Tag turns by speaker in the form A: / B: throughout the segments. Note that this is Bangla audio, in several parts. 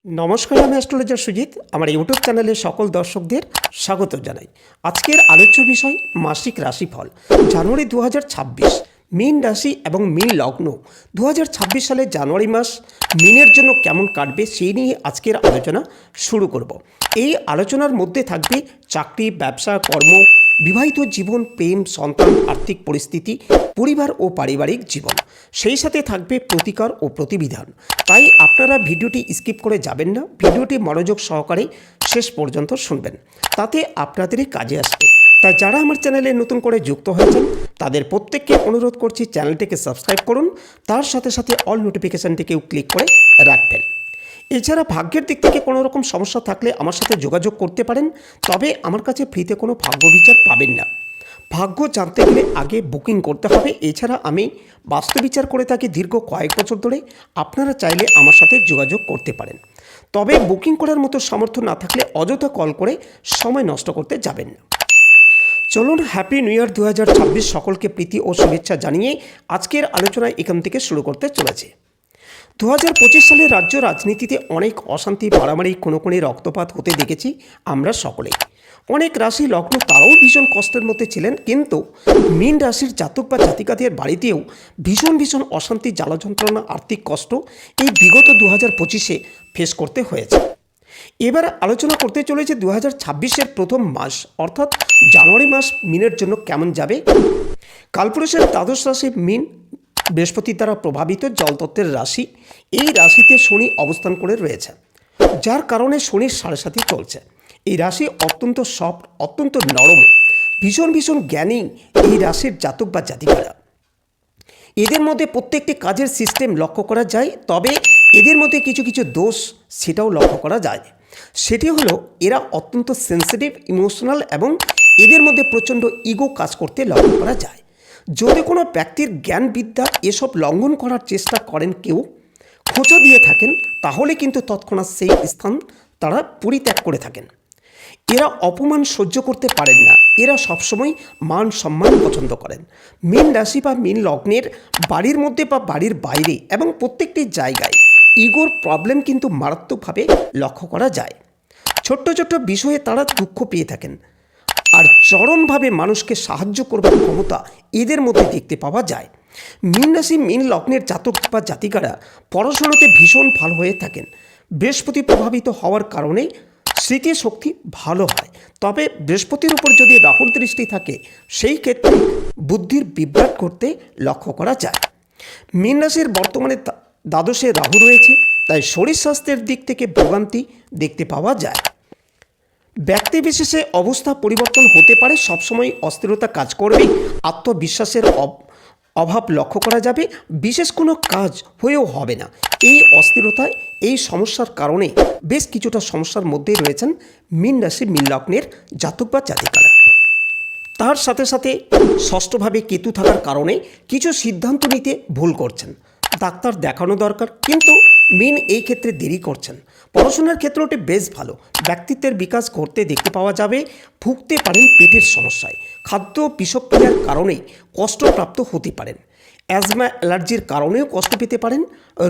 A: নমস্কার, আমি অ্যাস্ট্রোলজার সুজিত। আমার ইউটিউব চ্যানেলে সকল দর্শকদের স্বাগত জানাই। আজকের আলোচ্য বিষয় মাসিক রাশিফল জানুয়ারি 2026, মীন রাশি এবং মীন লগ্ন 2026 সালের জানুয়ারি মাস মীনের জন্য কেমন কাটবে সেই নিয়ে আজকের আলোচনা শুরু করব। এই আলোচনার মধ্যে থাকবে চাকরি, ব্যবসা, কর্ম, বিবাহিত জীবন, প্রেম, সন্তান, আর্থিক পরিস্থিতি, পরিবার ও পারিবারিক জীবন। সেই সাথে থাকবে প্রতিকার ও প্রতিবিধান। তাই আপনারা ভিডিওটি স্কিপ করে যাবেন না, ভিডিওটি মনোযোগ সহকারে শেষ পর্যন্ত শুনবেন, তাতে আপনাদেরই কাজে আসবে। তাই যারা আমার চ্যানেলে নতুন করে যুক্ত হয়েছেন তাদের প্রত্যেককে অনুরোধ করছি চ্যানেলটিকে সাবস্ক্রাইব করুন, তার সাথে সাথে অল নোটিফিকেশানটিকেও ক্লিক করে রাখবেন। এছাড়া ভাগ্যের দিক থেকে কোনো রকম সমস্যা থাকলে আমার সাথে যোগাযোগ করতে পারেন, তবে আমার কাছে ফ্রিতে কোনো ভাগ্য বিচার পাবেন না। ভাগ্য জানতে গেলে আগে বুকিং করতে হবে। এছাড়া আমি বাস্তু বিচার করে থাকি দীর্ঘ কয়েক বছর ধরে। আপনারা চাইলে আমার সাথে যোগাযোগ করতে পারেন, তবে বুকিং করার মতো সামর্থ্য না থাকলে অযথা কল করে সময় নষ্ট করতে যাবেন না। চলুন, হ্যাপি নিউ ইয়ার 2026 সকলকে প্রীতি ও শুভেচ্ছা জানিয়ে আজকের আলোচনায় এখান থেকে শুরু করতে চলেছে। 2025 সালে রাজ্য রাজনীতিতে অনেক অশান্তি, মারামারি, কোনোখানে রক্তপাত হতে দেখেছি আমরা সকলেই। অনেক রাশি লগ্ন তারাও ভীষণ কষ্টের মধ্যে ছিলেন, কিন্তু মীন রাশির জাতক বা জাতিকাদের বাড়িতেও ভীষণ অশান্তি, জ্বালা যন্ত্রণা, আর্থিক কষ্ট এই বিগত 2025-এ ফেস করতে হয়েছে। এবার আলোচনা করতে চলেছে 2026-এর প্রথম মাস অর্থাৎ জানুয়ারি মাস মীনের জন্য কেমন যাবে। কালপুরুষের দ্বাদশ রাশি মীন, বৃহস্পতি দ্বারা প্রভাবিত জলতত্ত্বের রাশি। এই রাশিতে শনি অবস্থান করে রয়েছে, যার কারণে শনির সাড়ে সাথে চলছে। এই রাশি অত্যন্ত সফট, অত্যন্ত নরম, ভীষণ জ্ঞানী এই রাশির জাতক বা জাতিকারা। এদের মধ্যে প্রত্যেকটি কাজের সিস্টেম লক্ষ্য করা যায়, তবে এদের মধ্যে কিছু দোষ সেটাও লক্ষ্য করা যায়। সেটি হলো এরা অত্যন্ত সেন্সিটিভ, ইমোশনাল এবং এদের মধ্যে প্রচণ্ড ইগো কাজ করতে লক্ষ্য করা যায়। যদি কোনো ব্যক্তির জ্ঞান বিদ্যা এসব লঙ্ঘন করার চেষ্টা করেন, কেউ খোঁচা দিয়ে থাকেন, তাহলে কিন্তু তৎক্ষণাৎ সেই স্থান তারা পরিত্যাগ করে থাকেন। এরা অপমান সহ্য করতে পারেন না, এরা সবসময় মান সম্মান পছন্দ করেন। মীন রাশি বা মীন লগ্নের বাড়ির মধ্যে বা বাড়ির বাইরে এবং প্রত্যেকটি জায়গায় ইগোর প্রবলেম কিন্তু মারাত্মকভাবে লক্ষ্য করা যায়। ছোট্ট বিষয়ে তারা দুঃখ পেয়ে থাকেন, আর চরমভাবে মানুষকে সাহায্য করবার ক্ষমতা এদের মধ্যে দেখতে পাওয়া যায়। মীন রাশি মীন লগ্নের জাতক বা জাতিকারা পড়াশোনাতে ভীষণ ভালো হয়ে থাকেন। বৃহস্পতি প্রভাবিত হওয়ার কারণে স্মৃতিশক্তি ভালো হয়, তবে বৃহস্পতির উপর যদি রাহুর দৃষ্টি থাকে সেই ক্ষেত্রে বুদ্ধির বিভ্রাট করতে লক্ষ্য করা যায়। মীন রাশির বর্তমানে দ্বাদশে রাহু রয়েছে, তাই শরীর স্বাস্থ্যের দিক থেকে ভোগান্তি দেখতে পাওয়া যায়। ব্যক্তিবিশেষে অবস্থা পরিবর্তন হতে পারে, সবসময় অস্থিরতা কাজ করবে, আত্মবিশ্বাসের অভাব লক্ষ্য করা যাবে, বিশেষ কোনো কাজ হয়েও হবে না। এই অস্থিরতায়, এই সমস্যার কারণে বেশ কিছুটা সমস্যার মধ্যেই রয়েছেন মীন রাশি মীন লগ্নের জাতক বা জাতিকারা। তার সাথে সাথে ষষ্ঠভাবে কেতু থাকার কারণে কিছু সিদ্ধান্ত নিতে ভুল করছেন। ডাক্তার দেখানো দরকার, কিন্তু মীন এই ক্ষেত্রে দেরি করছেন। পড়াশোনার ক্ষেত্রটি বেশ ভালো, ব্যক্তিত্বের বিকাশ করতে দেখতে পাওয়া যাবে। ভুগতে পারেন পেটের সমস্যায়, খাদ্য বিষক্রিয়ার কারণে কষ্টপ্রাপ্ত হতে পারেন। অ্যাজমা, অ্যালার্জির কারণেও কষ্ট পেতে পারেন।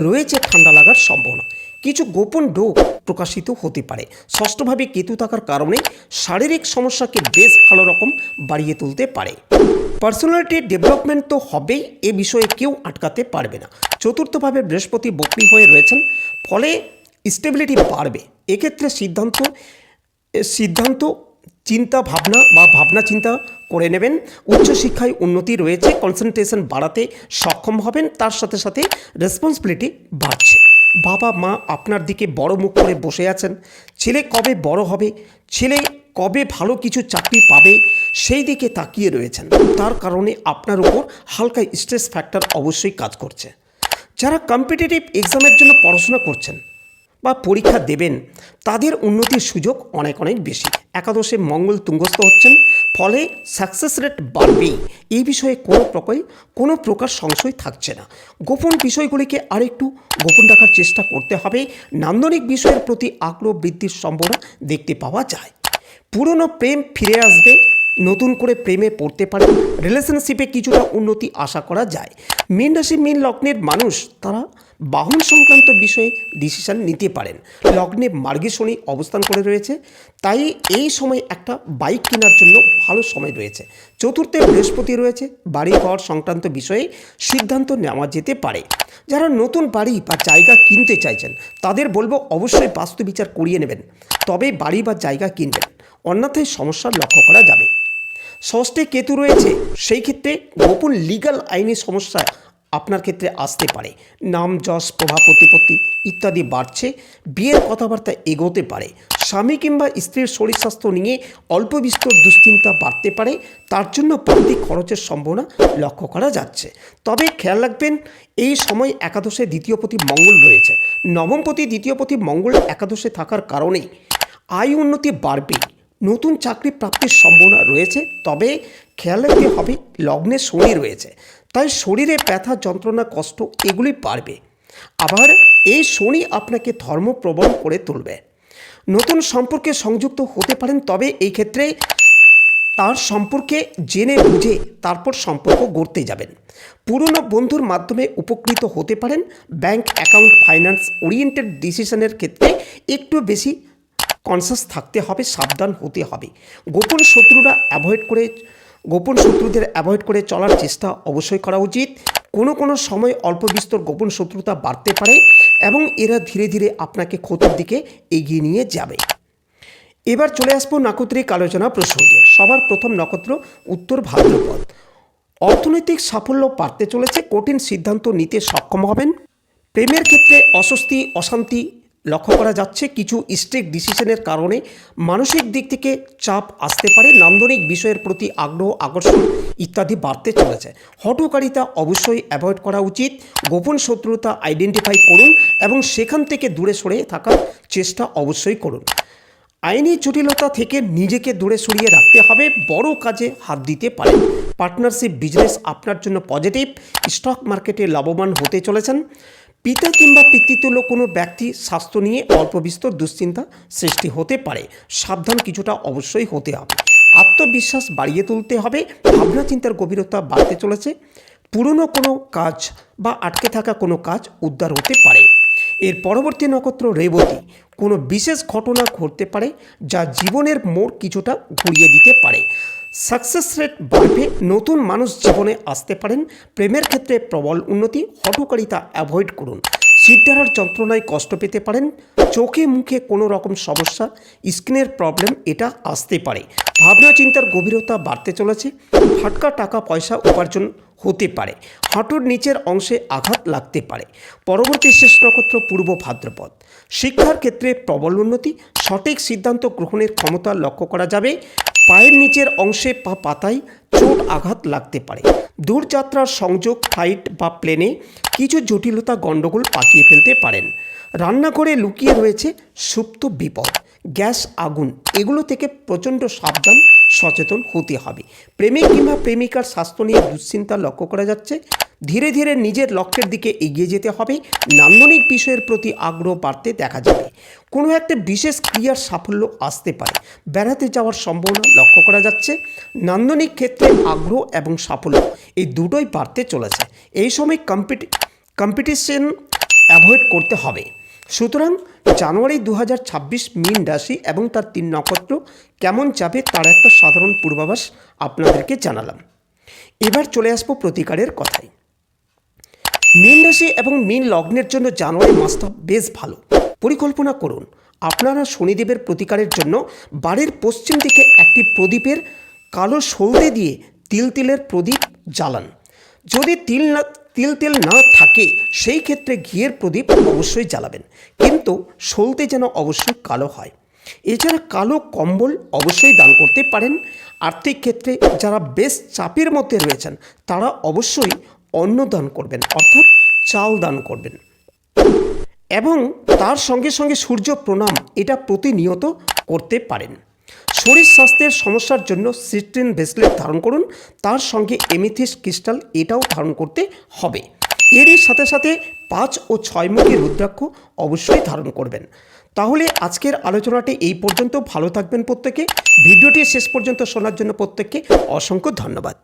A: রয়েছে ঠান্ডা লাগার সম্ভাবনা, কিছু গোপন রোগ প্রকাশিত হতে পারে। ষষ্ঠভাবে কেতু থাকার কারণে শারীরিক সমস্যাকে বেশ ভালো রকম বাড়িয়ে তুলতে পারে। পার্সোনালিটি ডেভেলপমেন্ট তো হবেই, এ বিষয়ে কেউ আটকাতে পারবে না। চতুর্থভাবে বৃহস্পতি বক্রী হয়ে রয়েছেন, ফলে স্টেবিলিটি বাড়বে। এক্ষেত্রে সিদ্ধান্ত চিন্তা ভাবনা চিন্তা করে নেবেন। উচ্চশিক্ষায় উন্নতি রয়েছে, কনসেন্ট্রেশন বাড়াতে সক্ষম হবেন। তার সাথে সাথে রেসপন্সিবিলিটি বাড়ছে। বাবা মা আপনার দিকে বড় মুখ করে বসে আছেন। ছেলে কবে বড় হবে, ছেলে কবে ভালো কিছু চাকরি পাবে, সেই দিকে তাকিয়ে রয়েছেন। তার কারণে আপনার উপর হালকা স্ট্রেস ফ্যাক্টর অবশ্যই কাজ করছে। যারা কম্পিটিটিভ এক্সামের জন্য পড়াশোনা করছেন বা পরীক্ষা দেবেন, তাদের উন্নতির সুযোগ অনেক বেশি। একাদশে মঙ্গল তুঙ্গস্থ হচ্ছেন, ফলে সাকসেস রেট বাড়বেই। এই বিষয়ে কোনো প্রকার সংশয় থাকছে না। গোপন বিষয়গুলিকে আরেকটু গোপন রাখার চেষ্টা করতে হবে। নান্দনিক বিষয়ের প্রতি আগ্রহ বৃদ্ধির সম্ভাবনা দেখতে পাওয়া যায়। পুরনো প্রেম ফিরে আসবে, নতুন করে প্রেমে পড়তে পারেন। রিলেশনশিপে কিছুটা উন্নতি আশা করা যায়। মীন রাশি মীন লগ্নের মানুষ তারা বাহন সংক্রান্ত বিষয়ে ডিসিশন নিতে পারেন। লগ্নে মার্গী শনি অবস্থান করে রয়েছে, তাই এই সময় একটা বাইক কেনার জন্য ভালো সময় রয়েছে। চতুর্থে বৃহস্পতি রয়েছে, বাড়ি ঘর সংক্রান্ত বিষয়ে সিদ্ধান্ত নেওয়া যেতে পারে। যারা নতুন বাড়ি বা জায়গা কিনতে চাইছেন তাদের বলবো অবশ্যই বাস্তু বিচার করিয়ে নেবেন, তবে বাড়ি বা জায়গা কিনবেন, অন্যথায় সমস্যার লক্ষ্য করা যাবে। ষষ্ঠে কেতু রয়েছে, সেই ক্ষেত্রে গোপন লিগ্যাল আইনি সমস্যা আপনার ক্ষেত্রে আসতে পারে। নাম যশ প্রভাব প্রতিপত্তি ইত্যাদি বাড়ছে, বিয়ের কথাবার্তা এগোতে পারে। স্বামী কিংবা স্ত্রীর শরীর স্বাস্থ্য নিয়ে অল্প বিস্তর দুশ্চিন্তা বাড়তে পারে, তার জন্য বাড়তি খরচের সম্ভাবনা লক্ষ্য করা যাচ্ছে। তবে খেয়াল রাখবেন, এই সময় একাদশে দ্বিতীয়পতি মঙ্গল রয়েছে। নবমপতি দ্বিতীয়পতি মঙ্গল একাদশে থাকার কারণে আয় উন্নতি বাড়বে, নতুন চাকরি প্রাপ্তির সম্ভাবনা রয়েছে। তবে খেয়াল রাখতে হবে লগ্নে শনি রয়েছে, তাই শরীরে ব্যথা যন্ত্রণা কষ্ট এগুলি বাড়বে। আবার এই শনি আপনাকে ধর্মপ্রবণ করে তুলবে। নতুন সম্পর্কে সংযুক্ত হতে পারেন, তবে এই ক্ষেত্রে তার সম্পর্কে জেনে বুঝে তারপর সম্পর্ক গড়তে যাবেন। পুরনো বন্ধুর মাধ্যমে উপকৃত হতে পারেন। ব্যাংক অ্যাকাউন্ট ফাইন্যান্স ওরিয়েন্টেড ডিসিশনের ক্ষেত্রে একটু বেশি কনসাস থাকতে হবে, সাবধান হতে হবে। গোপন শত্রুদের অ্যাভয়েড করে চলার চেষ্টা অবশ্যই করা উচিত। কোনো সময় অল্প বিস্তর গোপন শত্রুতা বাড়তে পারে এবং এরা ধীরে ধীরে আপনাকে ক্ষতির দিকে এগিয়ে নিয়ে যাবে। এবার চলে আসবো নাক্ষত্রিক আলোচনা প্রসঙ্গে। সবার প্রথম নক্ষত্র উত্তর ভাদ্রপদ। অর্থনৈতিক সাফল্য বাড়তে চলেছে, কঠিন সিদ্ধান্ত নিতে সক্ষম হবেন। প্রেমের ক্ষেত্রে অস্বস্তি অশান্তি লক্ষ্য করা যাচ্ছে, কিছু স্ট্রিক্ট ডিসিশনের কারণে মানসিক দিক থেকে চাপ আসতে পারে। নান্দনিক বিষয়ের প্রতি আগ্রহ আকর্ষণ ইত্যাদি বাড়তে চলেছে। হঠকারিতা অবশ্যই অ্যাভয়েড করা উচিত। গোপন শত্রুতা আইডেন্টিফাই করুন এবং সেখান থেকে দূরে সরে থাকার চেষ্টা অবশ্যই করুন। আইনি জটিলতা থেকে নিজেকে দূরে সরিয়ে রাখতে হবে, বড় কাজে হাত দিতে পারেন। পার্টনারশিপ বিজনেস আপনার জন্য পজিটিভ, স্টক মার্কেটে লাভবান হতে চলেছেন। পিতা কিংবা পিতৃতুল্য কোনো ব্যক্তি স্বাস্থ্য নিয়ে অল্প বিস্তর দুশ্চিন্তা সৃষ্টি হতে পারে, সাবধান কিছুটা অবশ্যই হতে হবে। আত্মবিশ্বাস বাড়িয়ে তুলতে হবে, ভাবনা চিন্তার গভীরতা বাড়তে চলেছে। পুরনো কোনো কাজ বা আটকে থাকা কোনো কাজ উদ্ধার হতে পারে। এর পরবর্তী নক্ষত্র রেবতী। কোনো বিশেষ ঘটনা ঘটতে পারে যা জীবনের মোড় কিছুটা ঘুরিয়ে দিতে পারে। সাকসেস রেট বাড়বে, নতুন মানুষ জীবনে আসতে পারেন। প্রেমের ক্ষেত্রে প্রবল উন্নতি, হঠকারিতা অ্যাভয়েড করুন। সিদ্ধারার যন্ত্রণায় কষ্ট পেতে পারেন। চোখে মুখে কোনো রকম সমস্যা, স্কিনের প্রবলেম এটা আসতে পারে। ভাবনা চিন্তার গভীরতা বাড়তে চলেছে। ফাটকা টাকা পয়সা উপার্জন হতে পারে। হাঁটুর নিচের অংশে আঘাত লাগতে পারে। পরবর্তী শেষ নক্ষত্র পূর্ব ভাদ্রপদ। শিক্ষার ক্ষেত্রে প্রবল উন্নতি, সঠিক সিদ্ধান্ত গ্রহণের ক্ষমতা লক্ষ্য করা যাবে। পায়ের নিচের অংশে বা পাতায় চোট আঘাত লাগতে পারে। দূরযাত্রার সংযোগ, ফ্লাইট বা প্লেনে কিছু জটিলতা গণ্ডগোল পাকিয়ে ফেলতে পারেন। রান্নাঘরে লুকিয়ে রয়েছে সুপ্ত বিপদ, গ্যাস আগুন, এগুলো থেকে প্রচণ্ড সাবধান সচেতন হতে হবে। প্রেমিক কিংবা প্রেমিকার স্বাস্থ্য নিয়ে দুশ্চিন্তা লক্ষ্য করা যাচ্ছে। ধীরে ধীরে নিজের লক্ষ্যের দিকে এগিয়ে যেতে হবে। নান্দনিক বিষয়ের প্রতি আগ্রহ বাড়তে দেখা যাবে। কোনো একটা বিশেষ ক্রিয়ার সাফল্য আসতে পারে। বেড়াতে যাওয়ার সম্ভাবনা লক্ষ্য করা যাচ্ছে। নান্দনিক ক্ষেত্রে আগ্রহ এবং সাফল্য এই দুটোই বাড়তে চলেছে। এই সময় কম্পিটিশন অ্যাভয়েড করতে হবে। সুতরাং জানুয়ারি 2026 মীন রাশি এবং তার 3 নক্ষত্র কেমন যাবে তার একটা সাধারণ পূর্বাভাস আপনাদেরকে জানালাম। এবার চলে আসবো প্রতিকারের কথায়। মীন রাশি এবং মীন লগ্নের জন্য জানুয়ারি মাসটা বেশ ভালো। পরিকল্পনা করুন। আপনারা শনিদেবের প্রতিকারের জন্য বাড়ির পশ্চিম দিকে একটি প্রদীপের কালো সলতে দিয়ে তিলের প্রদীপ জ্বালান। যদি তেল না থাকে সেই ক্ষেত্রে ঘিয়ের প্রদীপ অবশ্যই জ্বালাবেন, কিন্তু সলতে যেন অবশ্যই কালো হয়। এছাড়া কালো কম্বল অবশ্যই দান করতে পারেন। আর্থিক ক্ষেত্রে যারা বেশ চাপের মধ্যে রয়েছেন তারা অবশ্যই অন্ন দান করবেন, অর্থাৎ চাল দান করবেন। এবং তার সঙ্গে সঙ্গে সূর্য প্রণাম এটা প্রতিনিয়ত করতে পারেন। শরীর স্বাস্থ্যের সমস্যার জন্য সিট্রিন ব্রেসলেট ধারণ করুন, তার সঙ্গে এমেথিস্ট ক্রিস্টাল এটাও ধারণ করতে হবে। এরই সাথে সাথে 5 ও 6 মুখী রুদ্রাক্ষ অবশ্যই ধারণ করবেন। তাহলে আজকের আলোচনাটি এই পর্যন্ত। ভালো থাকবেন প্রত্যেকে। ভিডিওটি শেষ পর্যন্ত শোনার জন্য প্রত্যেককে অসংখ্য ধন্যবাদ।